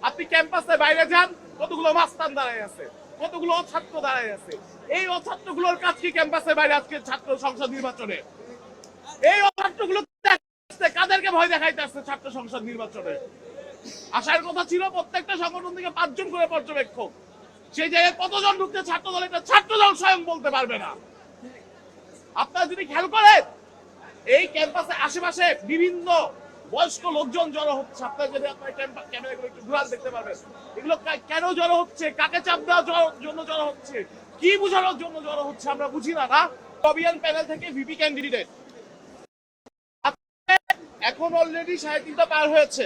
আপনি ক্যাম্পাসে বাইরে যান, কতগুলো মাস্তান দাঁড়ায় আছে, কতগুলো ছাত্র দাঁড়ায় আছে। এই অছাত্রগুলোর কাজ কি ক্যাম্পাসের বাইরে আজকে ছাত্র সংসদ নির্বাচনে? এই অছাত্রগুলো কাদেরকে ভয় দেখাইতে আসছে ছাত্র সংসদ নির্বাচনে? আসার কথা ছিল প্রত্যেকটা সংগঠন থেকে 5 জন করে পর্যবেক্ষক। সেই জায়গায় কতজন ঢুকতে ছাত্র দল, এটা ছাত্র দল স্বয়ং বলতে পারবে না। আপনারা যদি খেয়াল করেন, এই ক্যাম্পাসে আশেপাশে বিভিন্ন বয়স্ক লোকজন জড়ো হচ্ছে। আপনারা যদি আপনার ক্যামেরাগুলো একটু ঘুরান দেখতে পারবেন এগুলো কেন জড়ো হচ্ছে, কাকে চাপ দেওয়ার জন্য জড়ো হচ্ছে, কি বোঝানোর জন্য জড়ো হচ্ছে আমরা বুঝি না। না, লবিয়ান প্যানেল থেকে ভিপি ক্যান্ডিডেট এখন অলরেডি 3:30 পার হয়েছে,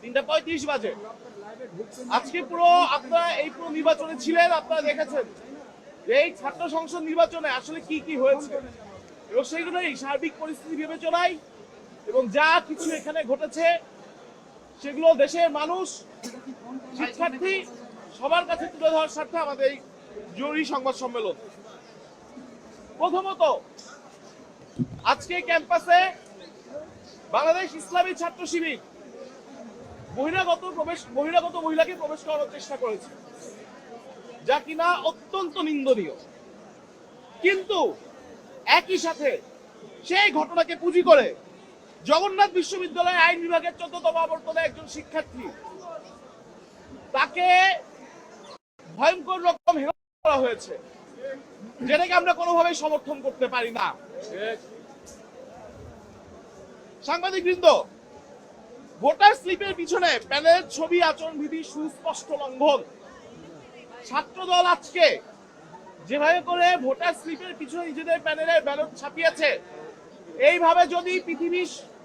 3:35 বাজে। আজকে পুরো আপনারা এই পুরো নির্বাচনে ছিলেন, আপনারা দেখেছেন যে এই ছাত্র সংসদ নির্বাচনে আসলে কি কি হয়েছে এবং সেগুলোই সার্বিক পরিস্থিতি বিবেচনায় এবং যা কিছু এখানে ঘটেছে সেগুলো দেশের মানুষ, শিক্ষার্থী সবার কাছে তুলে ধরার স্বার্থে আমাদের এই জরুরি সংবাদ সম্মেলন। প্রথমত, আজকে ক্যাম্পাসে বাংলাদেশ ইসলামী ছাত্র শিবির বহিরাগত মহিলাকে প্রবেশ করার চেষ্টা করেছে, যা কিনা অত্যন্ত নিন্দনীয়। কিন্তু একই সাথে সেই ঘটনাকে পুঁজি করে জগন্নাথ বিশ্ববিদ্যালয়ের আইন বিভাগের 14তম আবর্তনে একজন শিক্ষার্থী, তাকে ভয়ঙ্কর রকম হেনস্থা করা হয়েছে, যেটাকে আমরা কোনোভাবেই সমর্থন করতে পারি না। সাংবাদিকবৃন্দ, ভোটার স্লিপের পিছনে প্যানেলের ছবি, আচরণবিধি সুস্পষ্ট লঙ্ঘন। ছাত্রদল আজকে যেভাবে করে ভোটার স্লিপের পিছনে নিজেদের প্যানেলের ব্যালট ছাপিয়েছে, এইভাবে যদি পৃথিবী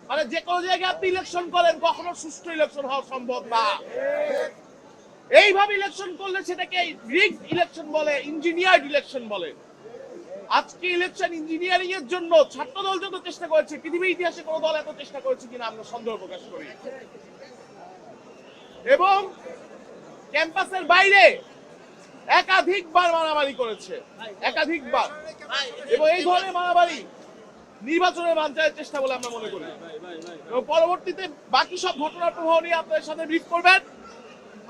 মানে যে কোনো জায়গায় আপনি ইলেকশন করেন, কখনো সুষ্ঠু ইলেকশন হওয়া সম্ভব না। এইভাবে ইলেকশন করলে সেটাকে রিগড ইলেকশন বলে, ইঞ্জিনিয়ার্ড ইলেকশন বলে। আজকে ইলেকশন ইঞ্জিনিয়ারিং এর জন্য ছাত্রদল যত চেষ্টা করেছে, পৃথিবীর ইতিহাসে কোনো দল এত চেষ্টা করেছে কিনা আমরা সন্দেহ প্রকাশ করি। এবং ক্যাম্পাসের বাইরে একাধিকবার মারামারি করেছে, একাধিকবার। এবং এই ধরনের মারামারি নির্বাচনের বানচালের চেষ্টা বলে আমরা মনে করি। এবং পরবর্তীতে বাকি সব ঘটনার প্রভাব নিয়ে আপনাদের সাথে ব্রিফ করবেন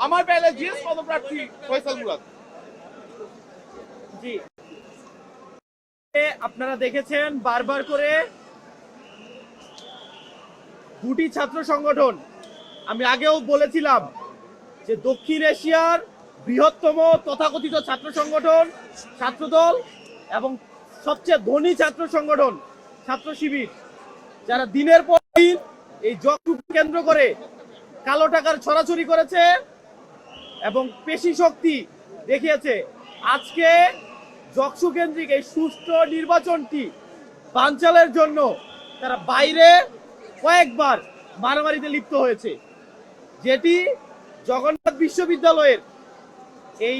আমার প্যানেলে জিএস পদপ্রার্থী ফয়সাল মুরাদ। জি, আপনারা দেখেছেন বারবার করে দুটি ছাত্র সংগঠন, আমি আগেও বলেছিলাম যে দক্ষিণ এশিয়ার বৃহত্তম তথাকথিত ছাত্র সংগঠন ছাত্রদল এবং সবচেয়ে ধনী ছাত্র সংগঠন ছাত্র শিবির, যারা দিনের পর দিন এই জগকে কেন্দ্র করে কালো টাকার ছড়াছড়ি করেছে এবং পেশি শক্তি দেখিয়েছে। আজকে জকসু কেন্দ্রিক এই সুষ্ঠু নির্বাচনটি বানচালের জন্য তারা বাইরে কয়েকবার মারামারিতে লিপ্ত হয়েছে, যেটি জগন্নাথ বিশ্ববিদ্যালয়ের এই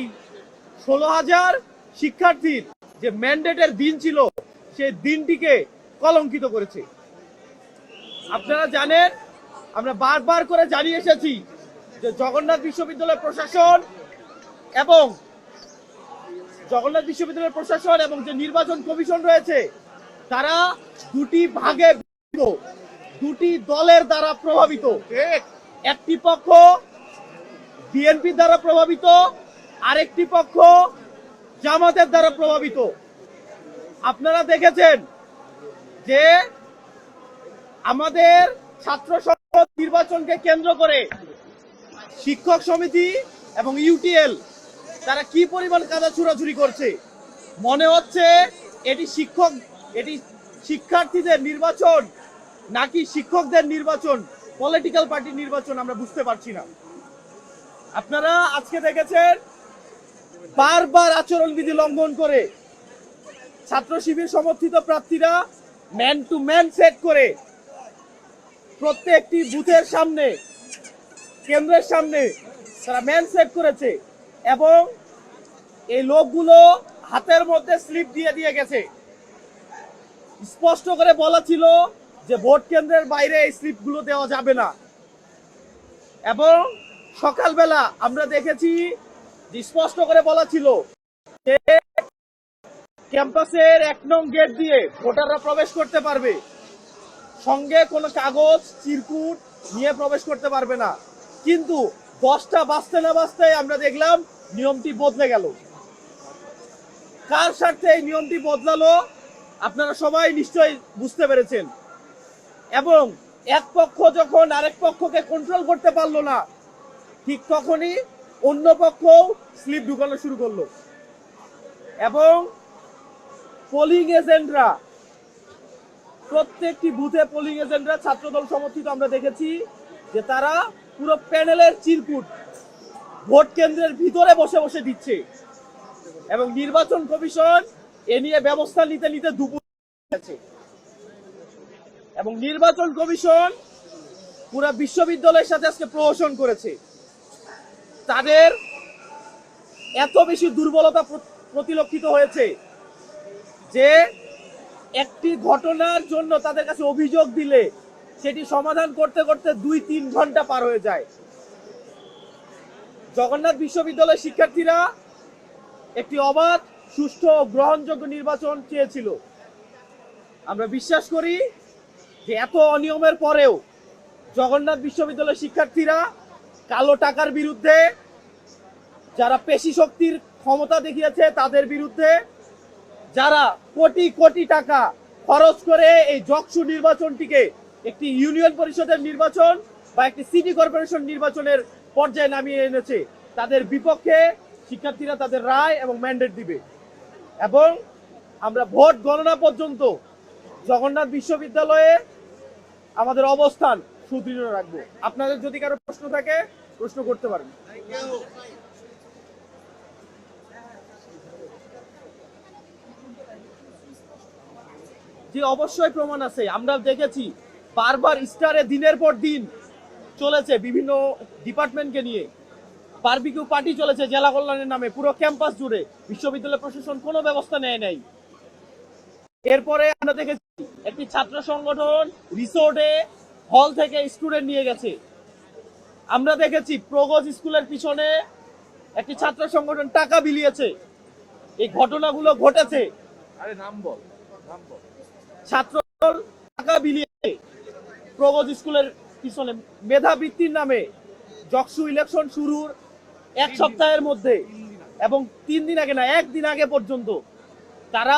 16,000 শিক্ষার্থীর যে ম্যান্ডেটের দিন ছিল সেই দিনটিকে কলঙ্কিত করেছে। আপনারা জানেন, আমরা বারবার করে জানিয়ে এসেছি যে জগন্নাথ বিশ্ববিদ্যালয় প্রশাসন এবং যে নির্বাচন কমিশন রয়েছে তারা দুটি ভাগে বিভক্ত, দুটি দলের দ্বারা প্রভাবিত। একটি পক্ষ বিএনপি দ্বারা প্রভাবিত, আরেকটি পক্ষ জামাতের দ্বারা প্রভাবিত। আপনারা দেখেছেন যে আমাদের ছাত্র সংসদ নির্বাচনকে কেন্দ্র করে শিক্ষক সমিতি এবং ইউটিএল তারা কি পরিমাণ কাদা ছুড়াছুড়ি করছে। মনে হচ্ছে এটি শিক্ষার্থীদের নির্বাচন নাকি শিক্ষকদের নির্বাচন, পলিটিক্যাল পার্টির নির্বাচন, আমরা বুঝতে পারছি না। আপনারা আজকে দেখেছেন বারবার আচরণবিধি লঙ্ঘন করে ছাত্র শিবির সমর্থিত প্রার্থীরা ম্যান টু ম্যান সেট করে প্রত্যেকটি বুথের সামনে, কেন্দ্রের সামনে তারা ম্যান সেট করেছে এবং এই লোকগুলো হাতের মধ্যে স্লিপ দিয়ে গেছে। স্পষ্ট করে বলা ছিল যে ভোট কেন্দ্রের বাইরে এই স্লিপগুলো দেওয়া যাবে না। এবং সকালবেলা আমরা দেখেছি যে স্পষ্ট করে বলা ছিল যে ক্যাম্পাসের 1 নং গেট দিয়ে ভোটাররা প্রবেশ করতে পারবে, সঙ্গে কোনো কাগজ চিরকুট নিয়ে প্রবেশ করতে পারবে না। কিন্তু 10টা বাজতে না বাজতে আমরা দেখলাম নিয়মটি বদলে গেল। কার স্বার্থে এই নিয়মটি বদলালো আপনারা সবাই নিশ্চয়ই বুঝতে পেরেছেন। এবং এক পক্ষ যখন আরেক পক্ষকে কন্ট্রোল করতে পারলো না, ঠিক তখনই অন্য পক্ষ স্লিপ ঢুকানো শুরু করলো। এবং পোলিং এজেন্টরা, প্রত্যেকটি বুথে পোলিং এজেন্টরা ছাত্রদল সমর্থিত আমরা দেখেছি যে তারা পুরো প্যানেলের চিরকুট ভোট কেন্দ্রের ভিতরে বসে বসে দিচ্ছে। এবং নির্বাচন কমিশন এ নিয়ে ব্যবস্থা নিতে নিতে দুপুর গেছে। এবং নির্বাচন কমিশন পুরো বিশ্ববিদ্যালয়ের সাথে আজকে প্রহসন করেছে। তাদের এত বেশি দুর্বলতা প্রতিলক্ষিত হয়েছে যে একটি ঘটনার জন্য তাদের কাছে অভিযোগ দিলে সেটি সমাধান করতে করতে 2-3 ঘন্টা পার হয়ে যায়। জগন্নাথ বিশ্ববিদ্যালয়ের শিক্ষার্থীরা একটি অবাধ, সুষ্ঠু ও গ্রহণযোগ্য নির্বাচন চেয়েছিল। আমরা বিশ্বাস করি যে এত অনিয়মের পরেও জগন্নাথ বিশ্ববিদ্যালয়ের শিক্ষার্থীরা কালো টাকার বিরুদ্ধে, যারা পেশি শক্তির ক্ষমতা দেখিয়েছে তাদের বিরুদ্ধে, যারা কোটি কোটি টাকা খরচ করে এই জকসু নির্বাচনটিকে একটি ইউনিয়ন পরিষদের নির্বাচন বা একটি সিটি কর্পোরেশন নির্বাচনের পর্যায়ে নামিয়ে এনেছে, তাদের বিপক্ষে শিক্ষার্থীরা তাদের রায় এবং ম্যান্ডেট দিবে। এবং আমরা ভোট গণনা পর্যন্ত জগন্নাথ বিশ্ববিদ্যালয়ে আমাদের অবস্থান সুদৃঢ় রাখবো। আপনাদের যদি কারো প্রশ্ন থাকে প্রশ্ন করতে পারেন। যে অবশ্যই প্রমাণ আছে, আমরা দেখেছি বারবার স্টারে দিনের পর দিন চলেছে বিভিন্ন ডিপার্টমেন্টকে নিয়ে বারবিকিউ পার্টি চলেছে জেলা কল্যাণের নামে পুরো ক্যাম্পাস জুড়ে। বিশ্ববিদ্যালয় প্রশাসন কোনো ব্যবস্থা নেয় নাই। এরপরে আমরা দেখেছি একটি ছাত্র সংগঠন রিসোর্টে হল থেকে স্টুডেন্ট নিয়ে গেছে। আমরা দেখেছি প্রগজ স্কুলের পিছনে একটি ছাত্র সংগঠন টাকা বিলিয়েছে। এই ঘটনাগুলো ঘটেছে। আরে নাম বল, নাম বল। ছাত্র টাকা বিলিয়ে প্রগজ স্কুলের পিছনে মেধাবৃত্তির নামে জকসু ইলেকশন শুরুর 1 সপ্তাহের মধ্যে এবং 3 দিন আগে না, 1 দিন আগে পর্যন্ত তারা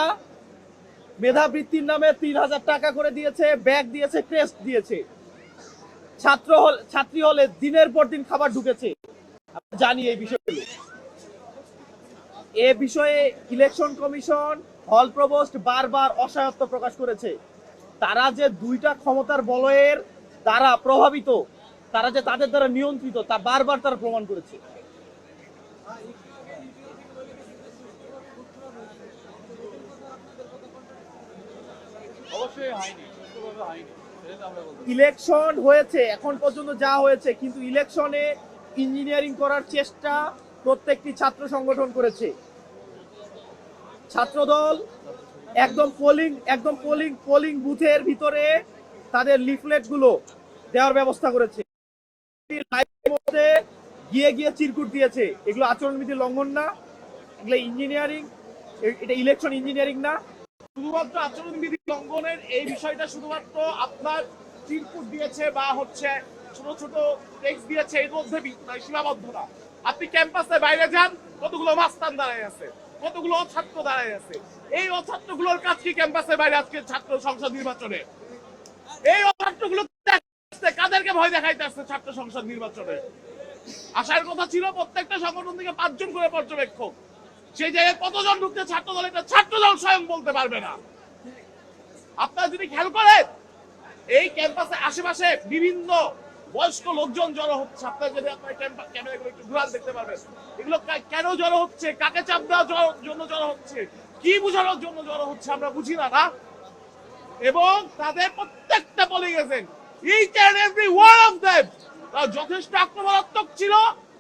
মেধাবৃত্তির নামে 3000 টাকা করে দিয়েছে, ব্যাগ দিয়েছে, ক্রেস্ট দিয়েছে। ছাত্রী হলে দিনের পর দিন খাবার ঢুকেছে। জানি এই বিষয়গুলো। এ বিষয়ে ইলেকশন কমিশন, হল প্রভোস্ট বারবার অসহায়ত্ব প্রকাশ করেছে। তারা যে 2টা ক্ষমতার বলয়ের দ্বারা প্রভাবিত, তারা যে তাদের দ্বারা নিয়ন্ত্রিত, তা বারবার তারা প্রমাণ করেছে। অবশ্যই হয়নি, সুষ্ঠুভাবে হয়নি। ইলেকশন হয়েছে এখন পর্যন্ত যা হয়েছে, কিন্তু ইলেকশনে ইঞ্জিনিয়ারিং করার চেষ্টা প্রত্যেকটি ছাত্র সংগঠন করেছে। ছাত্রদল একদম পোলিং বুথের ভিতরে তাদের লিফলেট গুলো দেওয়ার ব্যবস্থা করেছে। গিয়ে গিয়ে চিরকুট দিয়েছে। এগুলো আচরণবিধি লঙ্ঘন না, এগুলো ইঞ্জিনিয়ারিং, এটা ইলেকশন ইঞ্জিনিয়ারিং না। শুধুমাত্র আচরণবিধি লঙ্ঘনের এই বিষয়টা শুধুমাত্র আপনার চিরকুট দিয়েছে বা হচ্ছে ছোট ছোট টেক্সট দিয়েছে এর মধ্যে সীমাবদ্ধ না। আপনি ক্যাম্পাসের বাইরে যান, কতগুলো মাস্তান দাঁড়ায় আছে, কতগুলো ছাত্র দাঁড়ায় আছে। এই ছাত্রগুলোর কাজ কি ক্যাম্পাসের বাইরে আজকে ছাত্র সংসদ নির্বাচনে? এই ছাত্রগুলো কাদেরকে ভয় দেখাইতে আসছে ছাত্র সংসদ নির্বাচনে? আসার কথা ছিল প্রত্যেকটা সংগঠন থেকে 5 জন করে পর্যবেক্ষক। সেই জায়গায় কতজন ঢুকতে ছাত্রদল, এটা ছাত্রদল স্বয়ং বলতে পারবে না। আপনারা যদি খেয়াল করেন এই ক্যাম্পাসে আশেপাশে বিভিন্ন বয়স্ক লোকজন জড়ো হচ্ছে। আপনারা যদি আপনার ক্যামেরাগুলো একটু ঘুরান দেখতে পারবেন এগুলো কেন জড়ো হচ্ছে, কাকে চাপ দেওয়ার জন্য জড়ো হচ্ছে, কি বোঝানোর জন্য জড়ো হচ্ছে আমরা বুঝি না না। এবং তাদের প্রত্যেকটা polling agent, each and every one of them, তারা যথেষ্ট আক্রমণাত্মক ছিল,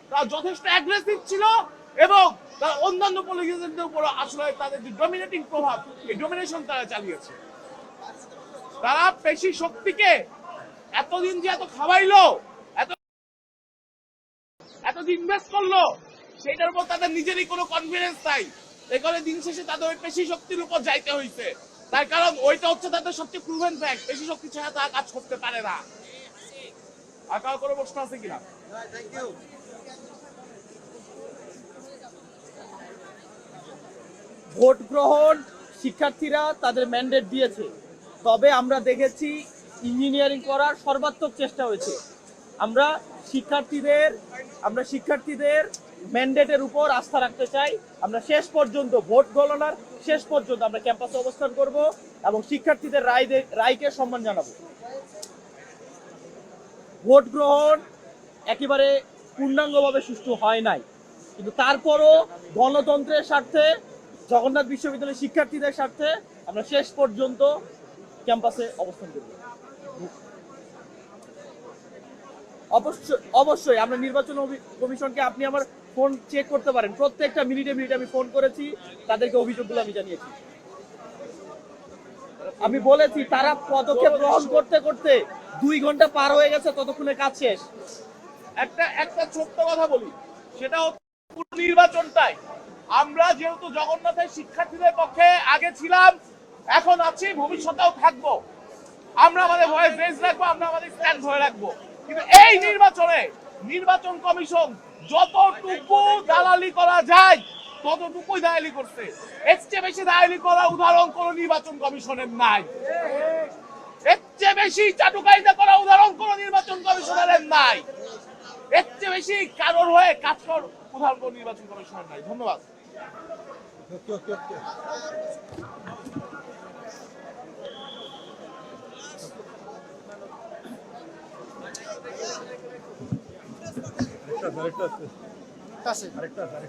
তারা যথেষ্ট অ্যাগ্রেসিভ ছিল এবং তারা অন্যান্য পোলিং এজেন্টদের উপর আসলে তাদের যে ডমিনেটিং প্রভাব, এই ডমিনেশন তারা চালিয়েছে। তারা পেশি শক্তিকে এতদিন যে এত খাওয়াইলো, এত ইনভেস্ট করলো, সেটার উপর তাদের নিজেরই কোনো কনফিডেন্স নাই। এই কারণে দিন শেষে তাদের ওই পেশি শক্তির উপর যাইতে হয়েছে। তার কারণ ওইটা হচ্ছে তাদের সবচেয়ে প্রুভেন ফ্যাক্ট, পেশি শক্তি ছাড়া তারা কাজ করতে পারে না। আর কারো কোনো প্রশ্ন আছে কিনা? ভোট গ্রহণ শিক্ষার্থীরা তাদের ম্যান্ডেট দিয়েছে, তবে আমরা দেখেছি ইঞ্জিনিয়ারিং করার সর্বাত্মক চেষ্টা হয়েছে। আমরা শিক্ষার্থীদের ম্যান্ডেটের উপর আস্থা রাখতে চাই। আমরা শেষ পর্যন্ত ভোট গণনার শেষ পর্যন্ত আমরা ক্যাম্পাসে অবস্থান করব এবং শিক্ষার্থীদের রায়কে সম্মান জানাবো। ভোট গ্রহণ একেবারে পূর্ণাঙ্গভাবে সুষ্ঠু হয় নাই, কিন্তু তারপরও গণতন্ত্রের স্বার্থে, জগন্নাথ বিশ্ববিদ্যালয়ের শিক্ষার্থীদের স্বার্থে আমরা শেষ পর্যন্ত ক্যাম্পাসে অবস্থান করব। অবশ্যই আমরা নির্বাচন কমিশনকে, আপনি আমার ফোন চেক করতে পারেন, প্রত্যেকটা মিনিটে আমি ফোন করেছি, তাদেরকে অভিযোগগুলো আমি জানিয়েছি। আমি বলেছি তারা পদক্ষেপ গ্রহণ করতে করতে 2 ঘন্টা পার হয়ে গেছে, ততক্ষণে কাজ শেষ। একটা ছোট্ট কথা বলি, সেটা হচ্ছে নির্বাচনটাই আমরা যেহেতু জগন্নাথের শিক্ষার্থীদের পক্ষে আগে ছিলাম, এখন আছি, ভবিষ্যতেও থাকবো। আমরা আমাদের ভয়েস রেজ রাখবো, আমরা আমাদের স্ট্যান্ড ধরে রাখবো। কিন্তু এই নির্বাচন কমিশন যতটুকু দালালি করা যায় ততটুকুই দালালি করছে। এর চেয়ে বেশি দালালি করার উদাহরণ কোন নির্বাচন কমিশনের নাই। এর চেয়ে বেশি চাটুকারিতা করা উদাহরণ কোন নির্বাচন কমিশনের নাই। এর চেয়ে বেশি কারোর হয়ে কাজ করার উদাহরণ কোন নির্বাচন কমিশনের নাই। ধন্যবাদ। আরেকটা আছে